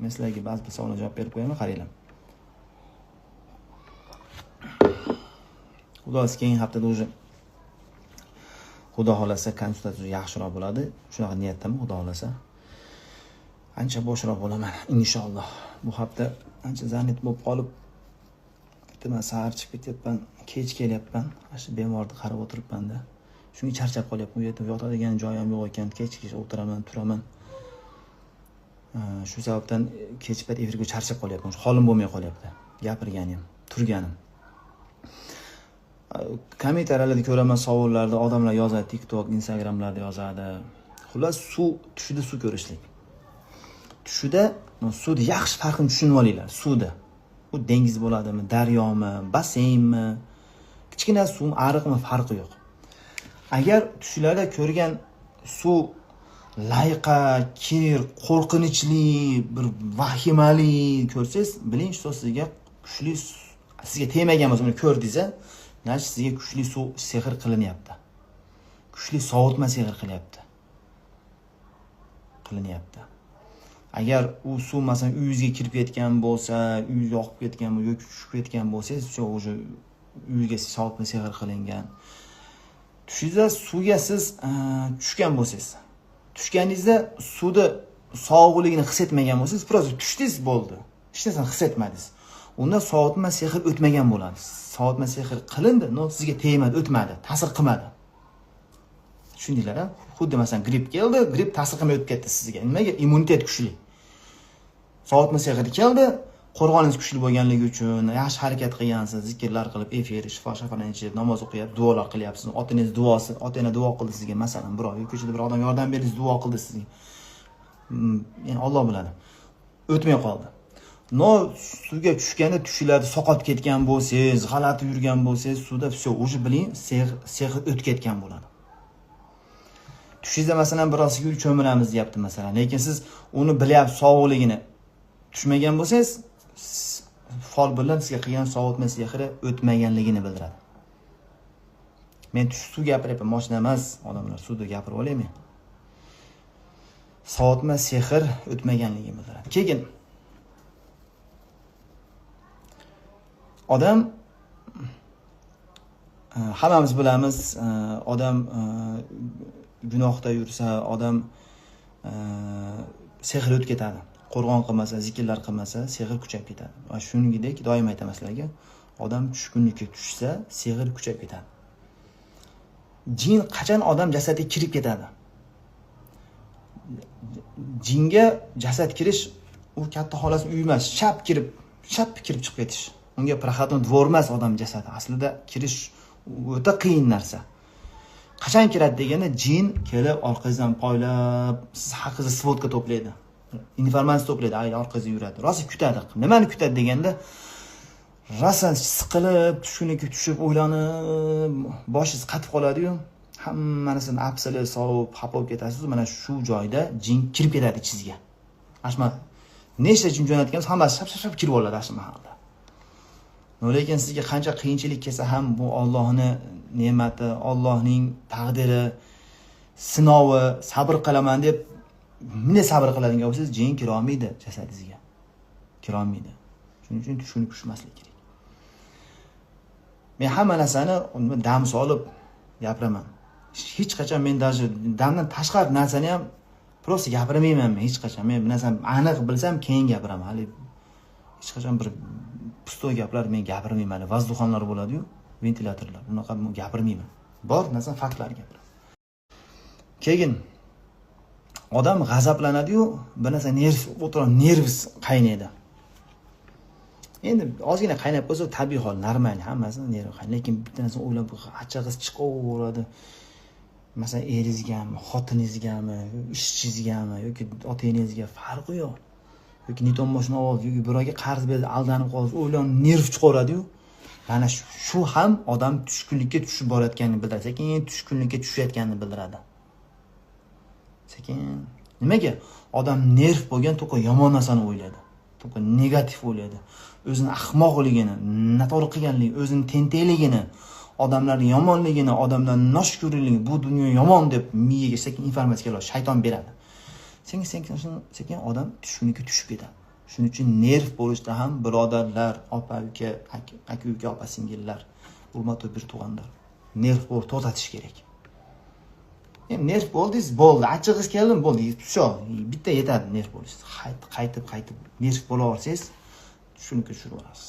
Men sizlarga ba'zi bir savollarga javob berib qo'yaman, qaranglar. Xudo keyingi haftada уже Xudo xolasa konsultatsiya yaxshiroq bo'ladi. Shunaqa niyatdaman, Xudo xolasa. Ancha boshroq bo'laman inshaalloh. Bu hafta ancha zanit bo'lib qolib, man sahar chiqib ketyapman, kech kelyapman. Shu bemorni qarab o'tiribman-da. Shunga charchab qolyapman. U yerda yotadigan joyim yo'q ekan, kech o'tiraman, turaman. Shu sababdan kech payt efirga charchab qolyapman. Holim bo'lmay qolyapti. Gapirganim, turganim. Kommentarlarda ko'raman savollarda odamlar yozadi, TikTok, Instagramlarda yozadi. Xullas, tushida suv ko'rishlik. Tushida suvni yaxshi farqini tushunib olinglar. Suvda u dengiz bo'ladimi, daryomi, basseynmi, kichkina suv, ariqmi farqi yo'q. Agar tushlarda ko'rgan suv layqa, kir, qo'rqinchli, bir vahimali ko'rsangiz, biling shu sizga kuchli, sizga tegmagan bo'lsa, uni ko'rdingiz, значит sizga kuchli suv sehr qilinyapti. Kuchli sovutma sehr qilinyapti. Agar u suv masalan uyingizga kirib ketgan bo'lsa, uy yoqib ketgan yoki tushib ketgan bo'lsangiz, o'sha uyga sovutma sehr qilingan. Tushingizda suvga siz tushgan bo'lsangiz, tushganingizda suvni sovuqligini his etmagan bo'lsangiz, biroz tushdingiz bo'ldi. Hech narsani his etmadingiz. Unda sovutma sehr o'tmagan bo'ladi. Sovutma sehr qilindi, no sizga tegmadi, o'tmadi, ta'sir qilmadi. Tushundinglar-a? Xuddi masalan gripp keldi, gripp ta'sir qilmay o'tib ketdi sizga. Nimaga? Immunitet kuchli. Sovutma sehr keldi, qo'rg'oningiz kuchli bo'lganligi uchun yaxshi harakat qilgansiz, zikrlar qilib, efir, shifo-shafalarni ichib, namoz o'qiyapsiz, duolar qilyapsiz. Otangiz duosi, otanglar duo qildi sizga, masalan, birov ko'chada bir odam yordam berdi, duo qildi sizga. Ya'ni Alloh biladi. O'tmay qoldi. No suvga tushganda tushinglarda soqolib ketgan bo'lsangiz, g'alati yurgan bo'lsangiz, suvda все, уже biling, sehr o'tib ketgan bo'ladi. Tushingizda masalan biroz yurib cho'milamiz deyapti masalan, lekin siz uni bilyapsiz sovuqligini tushmagan bo'lsangiz, fol bilan sizga qilgan sovutma sehri o'tmaganligini bildiradi. Men suv gapiryapman, mashina emas, odamlar suvda gapirib olaymi? Sovutma sehr o'tmaganligini bildiradi. Keyin odam, hammamiz bilamiz, odam gunohda yursa, odam sehr o'tib ketadi. Qo'rg'on qilmasa, zikrlar qilmasa, sehr kuchayib ketadi. Va shuningdek, doim aytaman sizlarga, odam tushkunlikka tushsa, sehr kuchayib ketadi. Jin qachon odam jasadiga kirib ketadi? Jinga jasad kirish u katta xolasini uy emas, shap kirib chiqib ketish. Unga proxodni dvor emas odam jasadi. Aslida kirish o'ta qiyin narsa. Qachon kiradi deganda, jin kelib orqangizdan poylab, siz haqingizda svodka to'playdi. Informatsiya to'playdi, orqangizda yuradi. Rosa kutadi. Nimani kutadi deganda, rosa siqilib, tushkunlikka tushib, o'ylanib, boshingiz qatib qoladi-yu, hamma narsani apsili sovib, xafa bo'lib ketasiz. Mana shu joyda jin kirib ketadi ichingizga. Ashma nechta jin jo'natgansiz, hammasi shap kirib oladi ashma mahalda. Lekin sizga qancha qiyinchilik kelsa ham bu Allohning ne'mati, Allohning taqdiri, sinovi, sabr qilaman deb meni sabr qiladigan bo'lsangiz, jin kira olmaydi jasadingizga. Kira olmaydi. Shuning uchun tushunib tushmaslik kerak. Men hamma narsani dam solib gapiraman. Hech qachon men даже damdan tashqari narsani ham prosta gapirmayman men hech qachon. Men bu narsani aniq bilsam keyin gapiraman. Hali hech qachon bir pusto gaplar men gapirmayman. Vazduxonlar bo'ladi-yu, ventilatorlar. Bunaqa men gapirmayman. Bor narsa faktlar gapiraman. Keyin odam g'azablanadi-yu, bir narsa nervs qaynaydi. Endi ozgina qaynab qolsa tabiiy hol, normal, hammasi nerv qaynaydi. Lekin bitta narsa o'ylab achchig'ingiz chiqaveradi. Masalan, eringizgami, xotiningizgami, ishchingizgami yoki ota-enangizga farqi yo'q. Yoki neton mashina oldi, yoki birovga qarz berdi, aldanib qoldi, o'ylan nerv chiqaveradi-yu. Mana shu ham odam tushkunlikka tushib borayotganini bildiradi. Sekin tushkunlikka tushayotganini bildiradi. Sekin. Nimaga? Odam nerv bo'lgan to'q yomon narsani o'ylaydi. To'q negativ o'ylaydi. O'zini ahmoqligini, noto'g'ri qilganligini, o'zini tentakligini, odamlarning yomonligini, odamlarning noshukrligini, bu dunyo yomon deb miyaga sekin informatsiya keladi, shayton beradi. Sekin odam tushkunlikka tushib ketadi. Shuning uchun nerv bo'lishda ham birodarlar, opa, uka, aka, uka, opa, singillar, hurmatli bir tug'anlar, nerv bo'lib to'xtatish kerak. Endi nerv bo'ldingiz, bo'ldi. Achchig'ingiz keldi, bo'ldi. Shu bitta yetadi nerv bo'lish. Qaytib nerv bo'la olsangiz, shuni tushirib olasiz.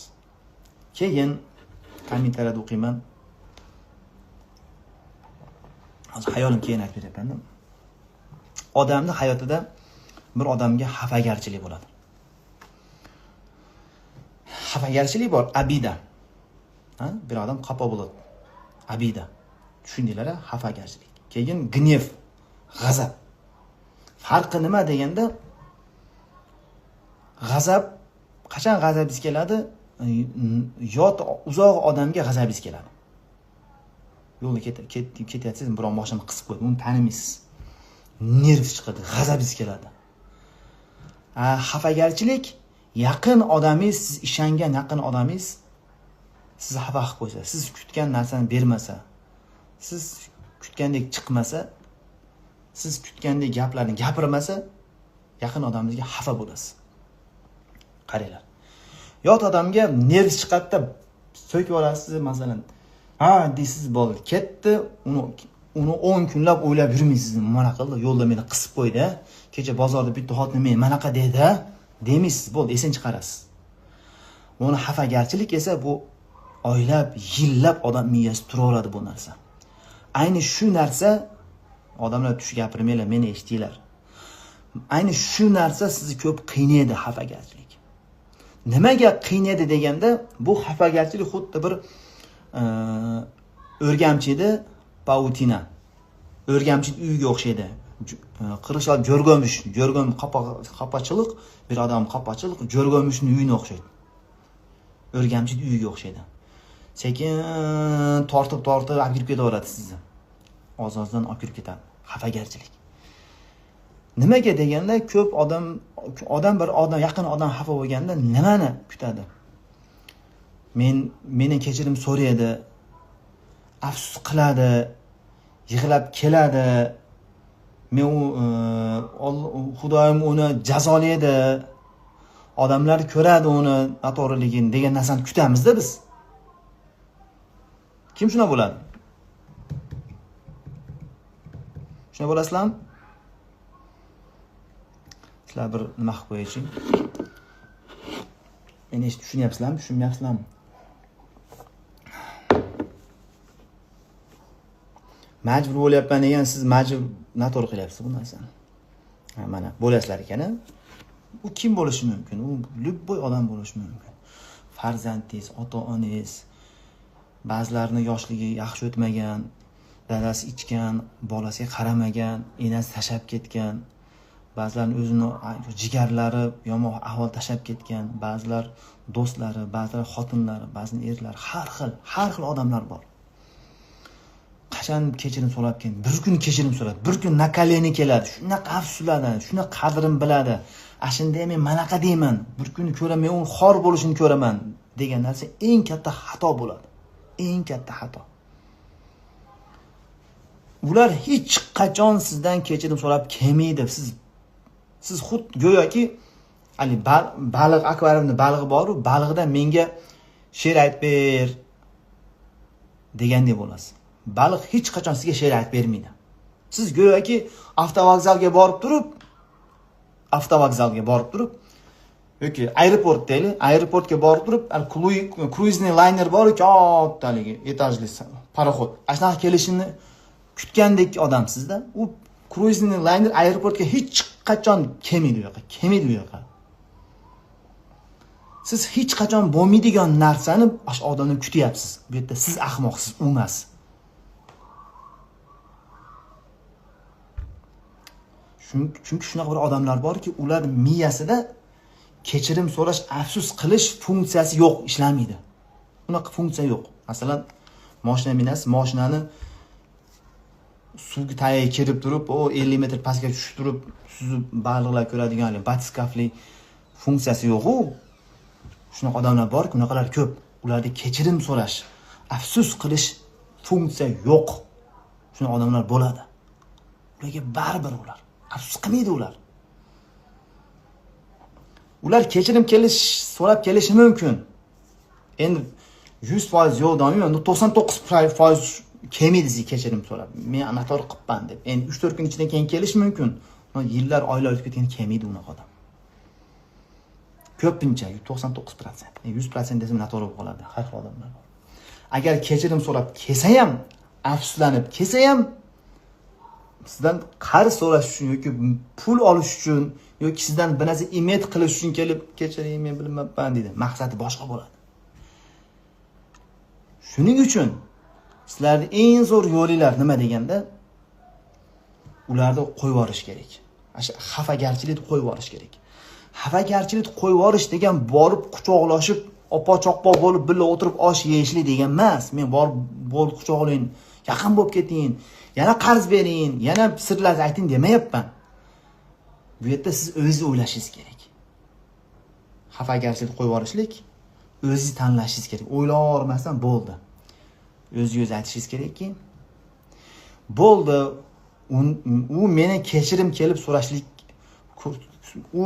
Keyin kommentariyada o'qiyman. Hozir hayolim keyin aytib beraman. Odamni hayotida bir odamga xafagarchilik bo'ladi. Xafagarchilik bor, abida. Bir odam xafa bo'ladi. Abida. Tushundinglar, xafagarchilik. Keyin gnev, g'azab. Farqi nima deganda, g'azab qachon g'azabingiz keladi? Yot uzoq odamga g'azabingiz keladi. Yo'lda ketyapsiz, birov mashina qisib qo'ydi, uni tanimaysiz. Nerv chiqadi, g'azabingiz keladi. Xafagarchilik yaqin odamingiz, siz ishongan yaqin odamingiz sizni xafa qilib qo'ysa, siz kutgan narsani bermasa, siz kutgandek chiqmasa, siz kutgandek gaplarni gapirmasa, yaqin odamingizga xafa bo'lasiz. Qaranglar. Yot odamga nerv chiqadi, so'kib olasiz, masalan. Deysiz, bo'ldi, ketdi, uni 10 kunlab o'ylab yurmaysiz. Mana qildi, yo'lda meni qisib qo'ydi, kecha bozorda bitta xotin men manaqa dedi, demaysiz, bo'ldi, esin chiqarasiz. Buni xafagarchilik esa bu oylab, yillab odam miyasida turaveradi bu narsa. Ayni shu narsa, odamlar tush gapirmanglar, meni eshitinglar. Ayni shu narsa sizni ko'p qiynaydi, xafagarchilik. Nimaga qiynaydi deganda, bu xafagarchilik xuddi bir o'rgamchida pautina. O'rgamchit uyiga o'xshaydi. Qirishlar jo'rgomish, qapachilik, bir odam qapachilik, jo'rgomishning uyine o'xshaydi. O'rgamchit uyiga o'xshaydi. Sekin tortib olib kirib ketaveradi sizni. Ozozdan olib kirib ketadi. Xafagarchilik. Nimaga deganda, ko'p odam yaqin odam xafa bo'lganda nimani kutadi? Meni kechirim so'raydi, afsus qiladi, yig'lab keladi. Men Xudoyim uni jazolaydi. Odamlar ko'radi uni noto'g'riligini degan narsani kutamiz-da biz. Kim shuna bo'ladi? Shuna bo'lasizlarmi? Sizlar bir nima qilib qo'ying. Meni tushunyapsizlarmi, tushunmayapsizlarmi? Majbur bo'lyapman degan, siz majbur noto'g'ri qilyapsiz bu narsani. Mana bo'lasizlar ekan. U kim bo'lishi mumkin? U любой odam bo'lishi mumkin. Farzandingiz, ota-onangiz, ba'zilarini yoshligi yaxshi o'tmagan, dadasi ichgan, bolasiga qaramagan, enasi tashlab ketgan, ba'zilarning o'zini jigarlari yomon ahvol tashlab ketgan, ba'zilar do'stlari, ba'zilar xotinlari, ba'zilar erlari, har xil odamlar bor. Qachon kechirim so'rab keyin, bir kun kechirim so'radi, bir kun nakaleni keladi, shunaqa afsuslanadi, shunaqa qadrim biladi. Ashunda men manaqa deyman, bir kun ko'raman, uni xor bo'lishini ko'raman degan narsa eng katta xato bo'ladi. Eng katta xato. Ular hech qachon sizdan kechirim so'rab kelmaydi. Siz xuddi go'yoki baliq akvariumda balig'i bor-ku, balig'idan menga she'r aytib ber degandek bo'lasiz. Baliq hech qachon sizga she'r aytib bermaydi. Siz go'yoki avtovokzalga borib yoki aeroport deylik, aeroportga borib turib, kruizniy layner bor-ku, kattalik, etajli paraxod. Ashnaqa kelishini kutgandek odamsizda. U kruizniy layner aeroportga hech qachon kelmaydi u yoqqa. Siz hech qachon bo'lmaydigan narsani o'sha odamdan kutyapsiz. Bu yerda siz ahmoqsiz, u emas. Chunki shunaqa bir odamlar borki, ular miyasida kechirim so'rash, afsus qilish funksiyasi yo'q, ishlamaydi. Unaqa funksiya yo'q. Masalan, mashina minasiz, mashinani suvga tagiga kirib turib, 50 metr pastga tushib turib, suzib baliqlar ko'radigan batiskafli funksiyasi yo'q-ku. Shunaqa odamlar borki, unaqalar ko'p. Ularda kechirim so'rash, afsus qilish funksiya yo'q. Shunaqa odamlar bo'ladi. Ularga baribir ular afsus qilmaydi ular. ular kechirim so'rab kelishi mumkin. Endi 100% yo'q demayman, 99% kelmaydi sizga kechirim so'rab. Men anator qilibman deb. Endi 3-4 kun ichida keyin kelish mumkin. Yillar, oylar o'tib ketgan kelmaydi unaqa odam. Ko'pincha 99%. 100% desam noto'g'ri bo'lib qoladi. Har xil odamlar bor. Agar kechirim so'rab kelsa ham, afsuslanib kelsa ham, sizdan qarz so'rash uchun yoki pul olish uchun yoki sizdan bir narsa imet qilish uchun kelib, kechiring, men bilmayman deydi. Maqsadi boshqa bo'ladi. Shuning uchun sizlarning eng zo'r yo'linglar nima deganda, ularni qo'yib yuborish kerak. O'sha xafagarchilikni qo'yib yuborish kerak. Xafagarchilikni qo'yib yuborish degan borib quchoqlashib, opa-choqpoq bo'lib birga o'tirib osh yeyishlik degan emas. Men borib quchoqlang, yaqin bo'lib keting, yana qarz bering, yana sirlarni ayting demayapman. Bu yerda siz o'zingiz o'ylashingiz kerak. Xafagarchilikni qo'yib yuborishlik, o'zingiz tanlashingiz kerak. O'ylab olmasdan bo'ldi. O'zingiz aytishingiz kerakki, bo'ldi, u meni kechirim kelib so'rashlik, u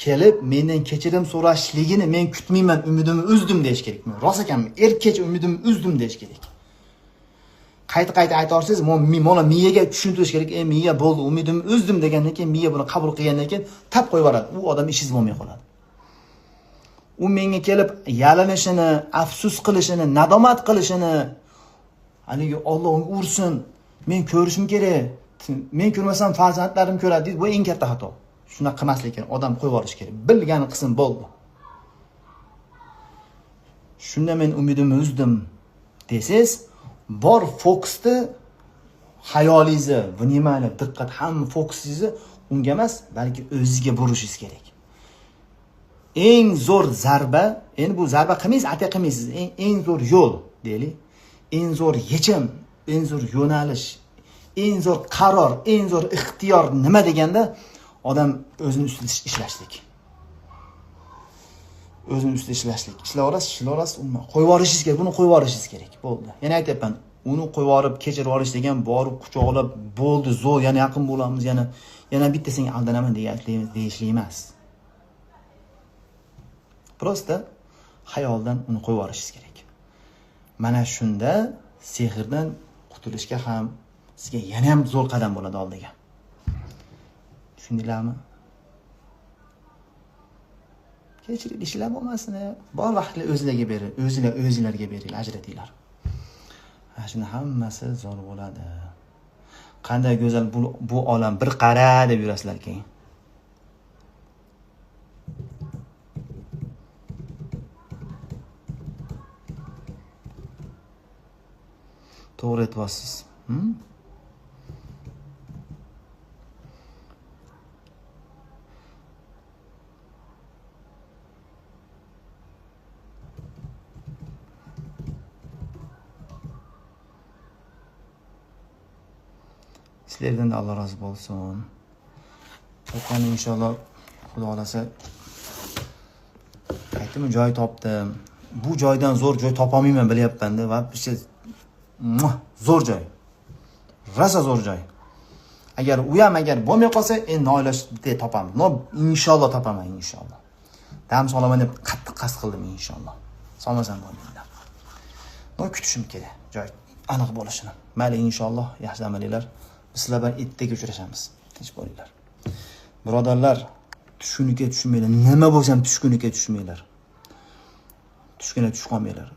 kelib mendan kechirim so'rashligini men kutmayman, umidimni uzdim deyish kerak. Men rost ekanmi? Erkech umidimni uzdim deyish kerak. Qayta aytorsiz, mana miyaga tushuntirish kerak. Miya bo'ldi, umidimni uzdim degandan keyin miya buni qabul qilgandan keyin tap qo'yib yuboradi. U odam ishiz bo'lmay qoladi. U menga kelib yalinishini, afsus qilishini, nadomat qilishini, haligi Alloh uni ursin, men ko'rishim kerak. Men ko'rmasam farzandlarim ko'radi deydi. Bu eng katta xato. Shuna qilmaslik kerak. Odam qo'yib yuborish kerak. Bilgani qilsin bo'ldi. Shunda men umidimni uzdim desiz, bor fokusni hayolingizni, vнимание, diqqat, hamma fokusingizni unga emas, balki o'zingizga burishingiz kerak. Eng zo'r zarba, endi bu zarba qilmaysiz, ata qilmaysiz. Eng zo'r yo'l, deylik. Eng zo'r yechim, eng zo'r yo'nalish, eng zo'r qaror, eng zo'r ixtiyor nima deganda, odam o'zini ustida ishlashlik. O'zini ustida ishlashlik. Ishlayverasiz, uni qo'yib yuborishingiz kerak, buni qo'yib yuborishingiz kerak. Bo'ldi. Yana aytayapman, uni qo'yib yuborib, kechirib olish degan borib quchoqlab, bo'ldi, zo'r, yana yaqin bo'lamiz, yana bitta senga aldanaman deyishlik emas. Prosta xayoldan uni qo'yib yuborishingiz kerak. Mana shunda sehrdan qutulishga ham sizga yana ham zo'r qadam bo'ladi oldiga. Tushundinglarmi? Kechirib ishlar bo'lmasin, bor vaqtni o'zingizlarga bering, o'zingizlarga beringlar, ajratinglar. Shuni hammasi zo'r bo'ladi. Qanday go'zal bu olam, bir qara deb yurasizlar keyin. To'g'ri aytyapsiz. Sizlardan da Alloh rozi bo'lsin. Qo'qon inshaalloh Xudo xolasa aytdim, joy topdim. Bu joydan zo'r joy topolmayman, bilyapman-da, va zo'r joy. Rosa zo'r joy. Agar u ham bo'lmay qolsa, endi noilojda topamiz. Inshaalloh topaman, inshaalloh. Dam solaman deb qattiq qasd qildim, inshaalloh. Solmasam bo'lmaydi. Kutishim kerak, joy aniq bo'lishini. Mayli, inshaalloh, yaxshi amalinglar. Sizlar bilan ertaga uchrashamiz. Tinch bo'linglar. Birodarlar, tushkuniga tushmanglar. Nima bo'lsa ham tushkuniga tushmanglar. Tushkuniga tush qolmanglar.